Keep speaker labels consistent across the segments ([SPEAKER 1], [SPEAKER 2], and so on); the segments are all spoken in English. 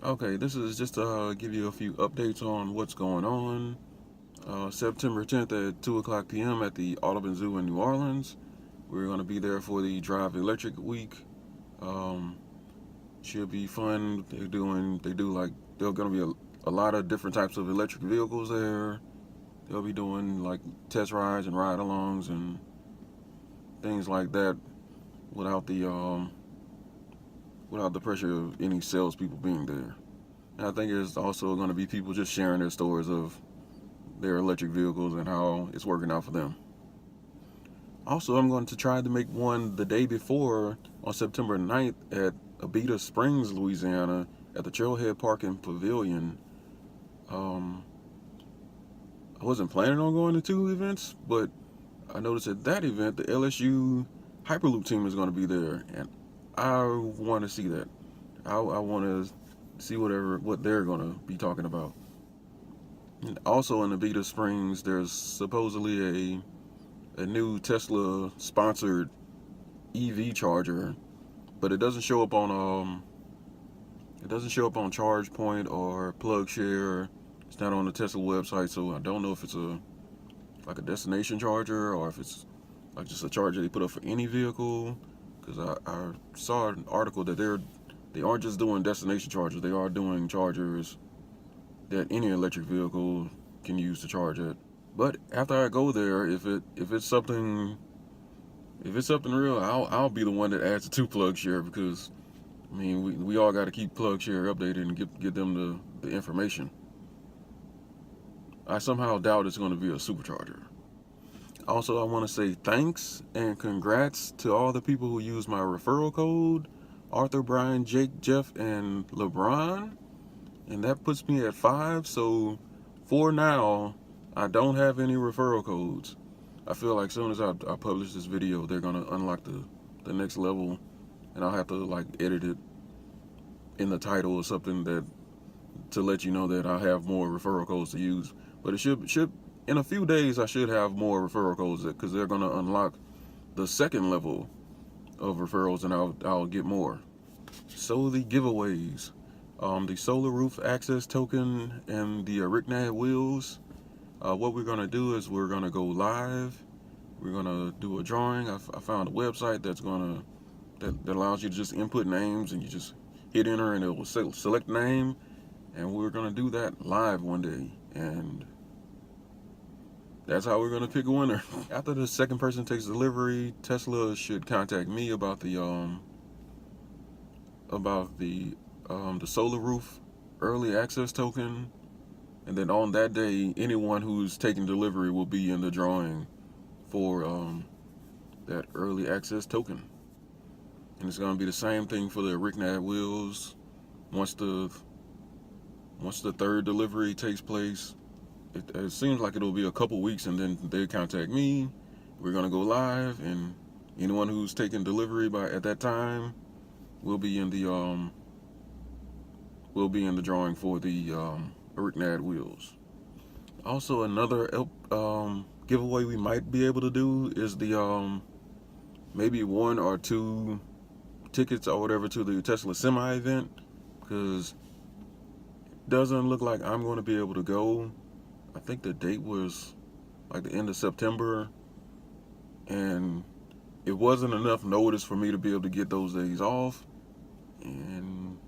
[SPEAKER 1] Okay, this is just to give you a few updates on what's going on. September 10th at 2 o'clock p.m. at the Audubon Zoo in New Orleans. We're going to be there for the Drive Electric Week. Um, should be fun. There's going to be a lot of different types of electric vehicles there. They'll be doing like test rides and ride alongs and things like that without the um, without the pressure of any salespeople being there. And I think there's also going to be people just sharing their stories of their electric vehicles and how it's working out for them. Also, I'm going to try to make one the day before on September 9th at Abita Springs, Louisiana, at the Trailhead Park and Pavilion. Um, I wasn't planning on going to two events, but I noticed at that event the LSU Hyperloop team is going to be there, and I want to see that. I want to see what they're going to be talking about. And also in Abita Springs, there's supposedly a new Tesla sponsored EV charger, but it doesn't show up on ChargePoint or PlugShare. It's not on the Tesla website, so I don't know if it's a destination charger or if it's like just a charger they put up for any vehicle. Because I saw an article that they aren't just doing destination chargers; they are doing chargers that any electric vehicle can use to charge it. But after I go there, if it's something real, I'll be the one that adds the two PlugShare because I mean we all got to keep PlugShare updated and get them the information. I somehow doubt it's going to be a supercharger. Also, I want to say thanks and congrats to all the people who used my referral code: Arthur, Brian, Jake, Jeff, and LeBron. And that puts me at 5. So for now, I don't have any referral codes. I feel like as soon as I publish this video, they're gonna unlock the next level, and I'll have to like edit it in the title or something that to let you know that I have more referral codes to use. But it should in a few days I should have more referral codes because they're gonna unlock the second level of referrals, and I'll get more. So the giveaways, the solar roof access token and the Arachnid wheels. What we're gonna do is we're gonna go live. We're gonna do a drawing. I found a website that allows you to just input names and you just hit enter and it will select name. And we're gonna do that live one day, and that's how we're gonna pick a winner. After the second person takes delivery, Tesla should contact me about the solar roof early access token, and then on that day, anyone who's taking delivery will be in the drawing for that early access token. And it's gonna be the same thing for the Arachnid wheels. Once the third delivery takes place, it seems like it'll be a couple weeks, and then they contact me. We're gonna go live, and anyone who's taking delivery at that time will be in the drawing for the Arachnid wheels. Also, another giveaway we might be able to do is the maybe 1 or 2 tickets or whatever to the Tesla Semi event, because it doesn't look like I'm going to be able to go. I think the date was like the end of September, and it wasn't enough notice for me to be able to get those days off. And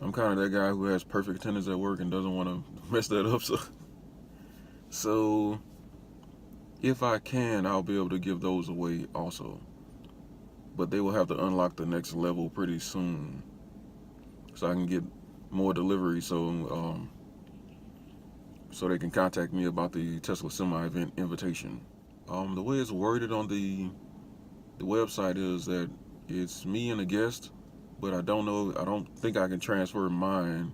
[SPEAKER 1] I'm kind of that guy who has perfect attendance at work and doesn't want to mess that up. So if I can, I'll be able to give those away also. But they will have to unlock the next level pretty soon, so I can get more delivery. So they can contact me about the Tesla Semi event invitation. The way it's worded on the website is that it's me and a guest, but I don't think I can transfer mine,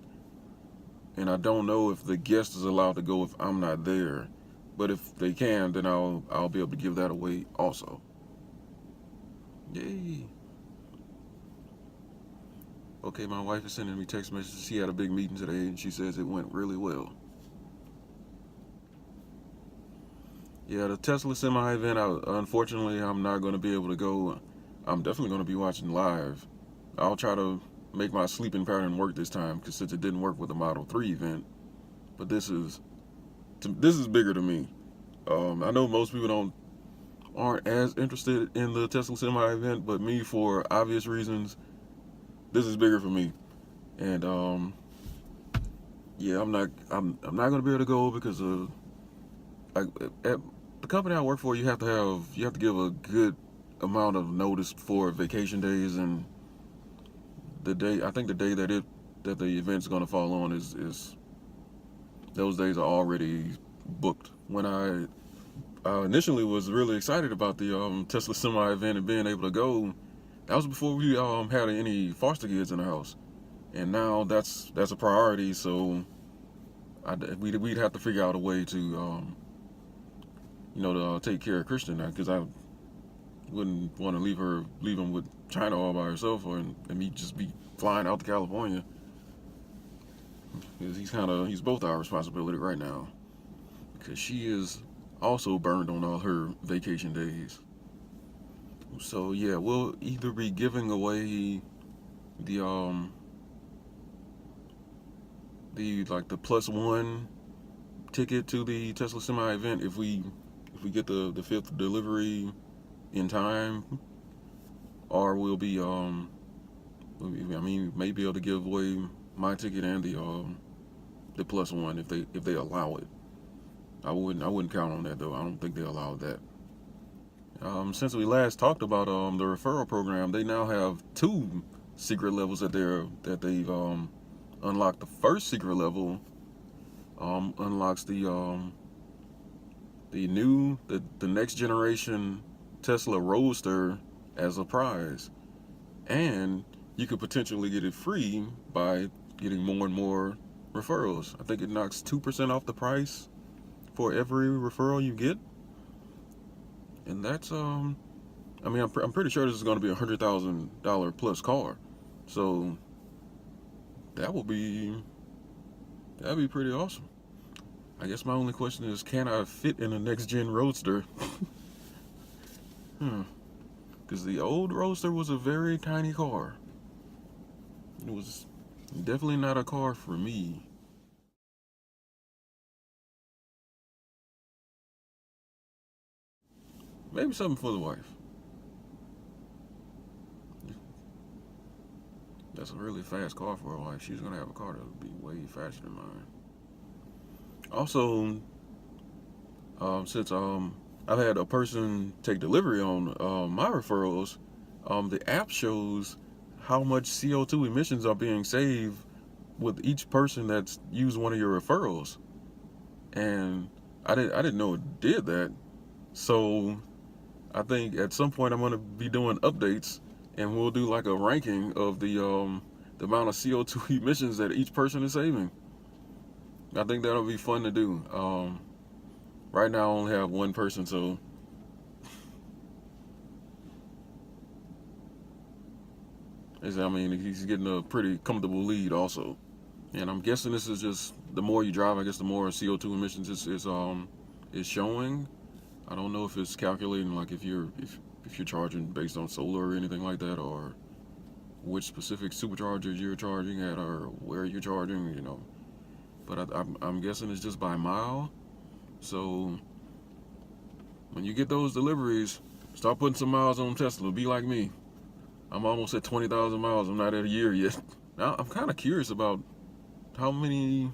[SPEAKER 1] and I don't know if the guest is allowed to go if I'm not there. But if they can, then I'll be able to give that away also. Yay. Okay, my wife is sending me text messages. She had a big meeting today, and she says it went really well. Yeah, the Tesla Semi event, unfortunately, I'm not going to be able to go. I'm definitely going to be watching live. I'll try to make my sleeping pattern work this time, because since it didn't work with the Model 3 event. But this is bigger to me. I know most people aren't as interested in the Tesla Semi event, but me, for obvious reasons, this is bigger for me. And yeah, I'm not gonna be able to go because at the company I work for, you have to give a good amount of notice for vacation days, and the day that the event's gonna fall on is those days are already booked. When I initially was really excited about the Tesla Semi event and being able to go, that was before we had any foster kids in the house, and now that's a priority. So we'd have to figure out a way to to take care of Christian now, because I wouldn't want to leave him with China all by herself, and me just be flying out to California, because he's both our responsibility right now, because she is also burned on all her vacation days. So yeah, we'll either be giving away the the +1 ticket to the Tesla Semi event if we get the 5th delivery in time, or we'll be may be able to give away my ticket and the +1 if they allow it. I wouldn't count on that though. I don't think they allow that. Since we last talked about the referral program, they now have 2 secret levels that they've unlocked. The first secret level unlocks the next generation Tesla Roadster as a prize, and you could potentially get it free by getting more and more referrals. I think it knocks 2% off the price for every referral you get, and that's I'm pretty sure this is going to be $100,000 plus car, so that'd be pretty awesome. I guess my only question is, can I fit in a next gen Roadster? Because the old Roadster was a very tiny car. It was definitely not a car for me. Maybe something for the wife. That's a really fast car for her wife. She's gonna have a car that would be way faster than mine. Also, since I've had a person take delivery on my referrals, the app shows how much CO2 emissions are being saved with each person that's used one of your referrals, and I didn't know it did that. So I think at some point I'm gonna be doing updates, and we'll do like a ranking of the amount of CO2 emissions that each person is saving. I think that'll be fun to do. Right now I only have one person, so he's getting a pretty comfortable lead also. And I'm guessing this is just, the more you drive, I guess the more CO2 emissions is showing. I don't know if it's calculating like if you're charging based on solar or anything like that, or which specific superchargers you're charging at, or where you're charging, But I'm guessing it's just by mile. So when you get those deliveries, start putting some miles on Tesla. Be like me. I'm almost at 20,000 miles. I'm not at a year yet. Now I'm kind of curious about how many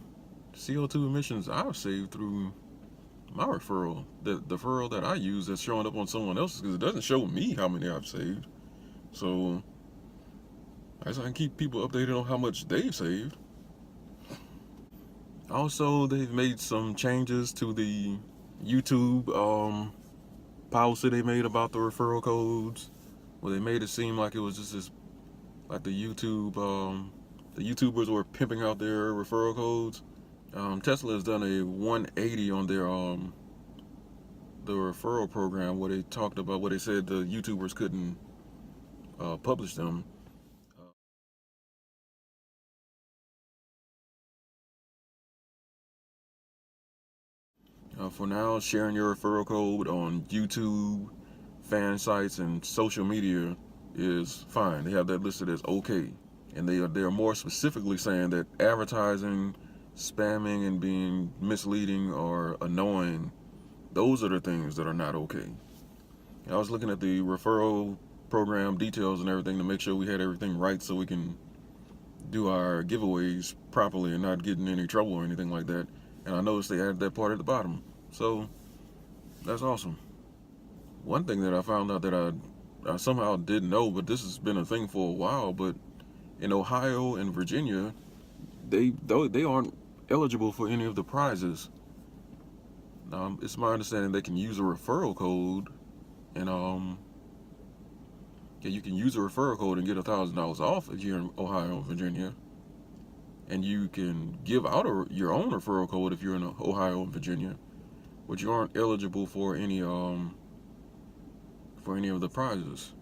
[SPEAKER 1] CO2 emissions I've saved through my referral. The referral that I use that's showing up on someone else's, because it doesn't show me how many I've saved. So I guess I can keep people updated on how much they've saved. Also, they've made some changes to the YouTube policy they made about the referral codes, where they made it seem like it was just this, like the YouTubers were pimping out their referral codes. Tesla has done a 180 on their the referral program, where they said the YouTubers couldn't publish them. For now, sharing your referral code on YouTube, fan sites, and social media is fine. They have that listed as okay. and they're more specifically saying that advertising, spamming, and being misleading or annoying, those are the things that are not okay. And I was looking at the referral program details and everything to make sure we had everything right so we can do our giveaways properly and not get in any trouble or anything like that. And I noticed they added that part at the bottom. So that's awesome. One thing that I found out that I somehow didn't know, but this has been a thing for a while, but in Ohio and Virginia, they aren't eligible for any of the prizes. It's my understanding they can use a referral code, and you can use a referral code and get $1,000 off if you're in Ohio and Virginia, and you can give out your own referral code if you're in Ohio and Virginia, but you aren't eligible for any of the prizes.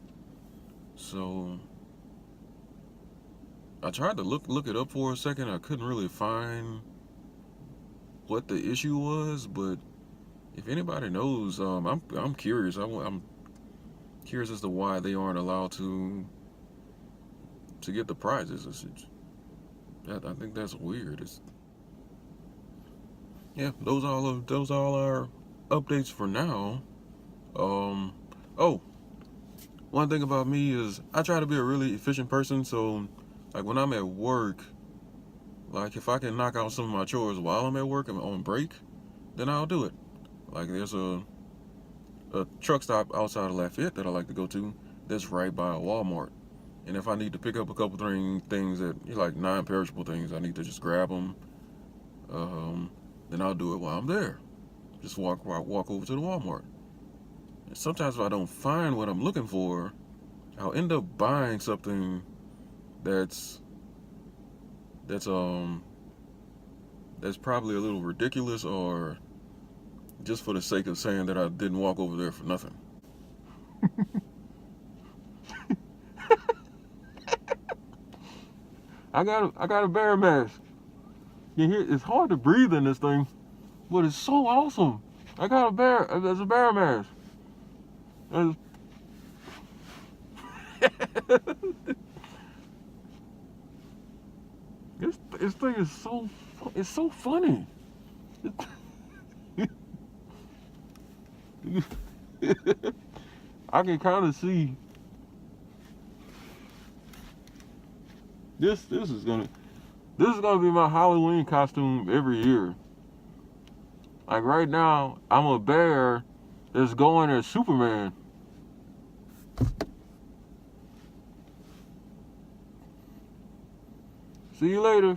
[SPEAKER 1] So I tried to look it up for a second. I couldn't really find what the issue was, but if anybody knows, I'm curious. I'm curious as to why they aren't allowed to get the prizes. I think that's weird. Yeah, those are all our updates for now. Oh, one thing about me is I try to be a really efficient person. So, like when I'm at work, like if I can knock out some of my chores while I'm at work and on break, then I'll do it. Like there's a truck stop outside of Lafayette that I like to go to that's right by a Walmart. And if I need to pick up a couple things that like non-perishable things, I need to just grab them. Then I'll do it while I'm there. Just walk over to the Walmart. And sometimes if I don't find what I'm looking for, I'll end up buying something that's probably a little ridiculous, or just for the sake of saying that I didn't walk over there for nothing. I got a bear mask. You hear, it's hard to breathe in this thing, but it's so awesome. I got a bear. There's a bear mask. This thing is so funny. I can kind of see this is gonna be my Halloween costume every year. Like right now, I'm a bear that's going as Superman. See you later.